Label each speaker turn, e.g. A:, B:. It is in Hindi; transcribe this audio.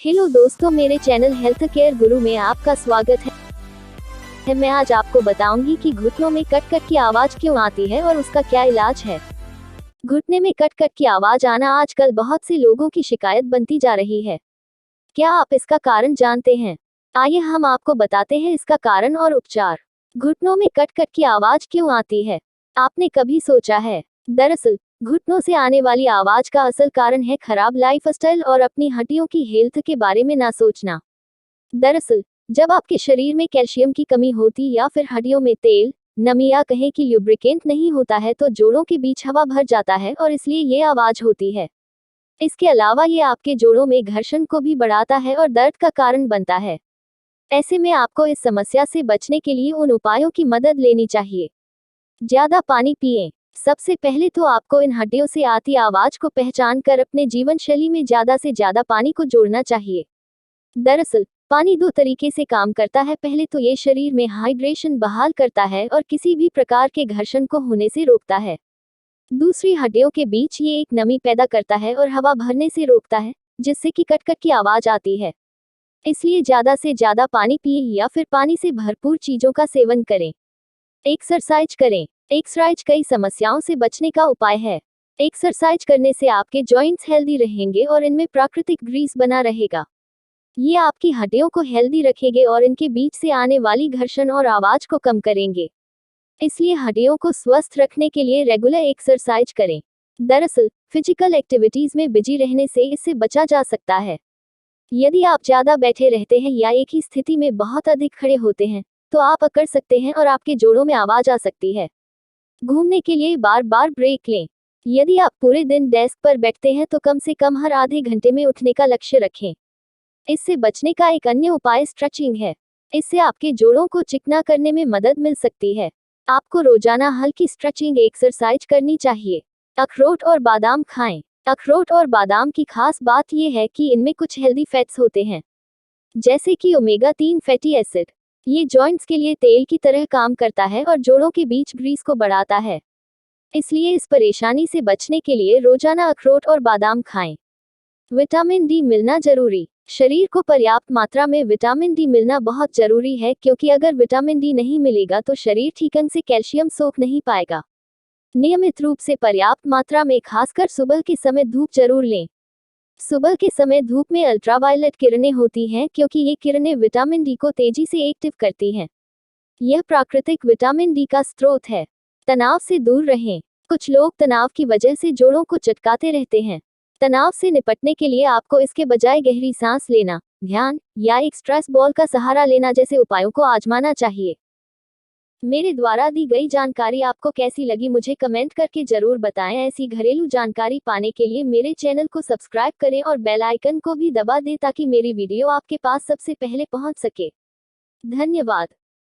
A: हेलो दोस्तों, मेरे चैनल हेल्थ केयर गुरु में आपका स्वागत है। मैं आज आपको बताऊंगी कि घुटनों में कट कट की आवाज क्यों आती है और उसका क्या इलाज है। घुटने में कट कट की आवाज आना आजकल बहुत से लोगों की शिकायत बनती जा रही है। क्या आप इसका कारण जानते हैं? आइए हम आपको बताते हैं इसका कारण और उपचार। घुटनों में कट कट की आवाज क्यों आती है, आपने कभी सोचा है? दरअसल घुटनों से आने वाली आवाज का असल कारण है खराब लाइफस्टाइल और अपनी हड्डियों की हेल्थ के बारे में ना सोचना। दरअसल जब आपके शरीर में कैल्शियम की कमी होती या फिर हड्डियों में तेल, नमी या कहें कि ल्यूब्रिकेंट नहीं होता है तो जोड़ों के बीच हवा भर जाता है और इसलिए ये आवाज होती है। इसके अलावा ये आपके जोड़ों में घर्षण को भी बढ़ाता है और दर्द का कारण बनता है। ऐसे में आपको इस समस्या से बचने के लिए उन उपायों की मदद लेनी चाहिए। ज्यादा पानी पिएं। सबसे पहले तो आपको इन हड्डियों से आती आवाज को पहचान कर अपने जीवन शैली में ज्यादा से ज्यादा पानी को जोड़ना चाहिए। दरअसल पानी दो तरीके से काम करता है। पहले तो ये शरीर में हाइड्रेशन बहाल करता है और किसी भी प्रकार के घर्षण को होने से रोकता है। दूसरी, हड्डियों के बीच ये एक नमी पैदा करता है और हवा भरने से रोकता है, जिससे कि कट-कट की आवाज आती है। इसलिए ज्यादा से ज्यादा पानी पिए या फिर पानी से भरपूर चीजों का सेवन करें। एक्सरसाइज करें। एक्सरसाइज कई समस्याओं से बचने का उपाय है। एक्सरसाइज करने से आपके जॉइंट्स हेल्दी रहेंगे और इनमें प्राकृतिक ग्रीस बना रहेगा। ये आपकी हड्डियों को हेल्दी रखेंगे और इनके बीच से आने वाली घर्षण और आवाज को कम करेंगे। इसलिए हड्डियों को स्वस्थ रखने के लिए रेगुलर एक्सरसाइज करें। दरअसल फिजिकल एक्टिविटीज में बिजी रहने से इससे बचा जा सकता है। यदि आप ज्यादा बैठे रहते हैं या एक ही स्थिति में बहुत अधिक खड़े होते हैं तो आप अकड़ सकते हैं और आपके जोड़ों में आवाज आ सकती है। घूमने के लिए बार बार ब्रेक लें। यदि आप पूरे दिन डेस्क पर बैठते हैं तो कम से कम हर आधे घंटे में उठने का लक्ष्य रखें। इससे बचने का एक अन्य उपाय स्ट्रेचिंग है। इससे आपके जोड़ों को चिकना करने में मदद मिल सकती है। आपको रोजाना हल्की स्ट्रेचिंग एक्सरसाइज करनी चाहिए। अखरोट और बादाम खाएं। अखरोट और बादाम की खास बात यह है कि इनमें कुछ हेल्दी फैट्स होते हैं, जैसे कि ओमेगा 3 फैटी एसिड। ये जॉइंट्स के लिए तेल की तरह काम करता है और जोड़ों के बीच ग्रीस को बढ़ाता है। इसलिए इस परेशानी से बचने के लिए रोजाना अखरोट और बादाम खाएं। विटामिन डी मिलना जरूरी। शरीर को पर्याप्त मात्रा में विटामिन डी मिलना बहुत जरूरी है, क्योंकि अगर विटामिन डी नहीं मिलेगा तो शरीर ठीक ढंग से कैल्शियम सोख नहीं पाएगा। नियमित रूप से पर्याप्त मात्रा में खासकर सुबह के समय धूप जरूर लें। सुबह के समय धूप में अल्ट्रावायलेट किरणें होती हैं, क्योंकि ये किरणें विटामिन डी को तेजी से एक्टिव करती हैं। यह प्राकृतिक विटामिन डी का स्रोत है। तनाव से दूर रहें। कुछ लोग तनाव की वजह से जोड़ों को चटकाते रहते हैं। तनाव से निपटने के लिए आपको इसके बजाय गहरी सांस लेना, ध्यान या एक स्ट्रेस बॉल का सहारा लेना जैसे उपायों को आजमाना चाहिए। मेरे द्वारा दी गई जानकारी आपको कैसी लगी मुझे कमेंट करके जरूर बताएं। ऐसी घरेलू जानकारी पाने के लिए मेरे चैनल को सब्सक्राइब करें और बेल आइकन को भी दबा दें ताकि मेरी वीडियो आपके पास सबसे पहले पहुंच सके। धन्यवाद।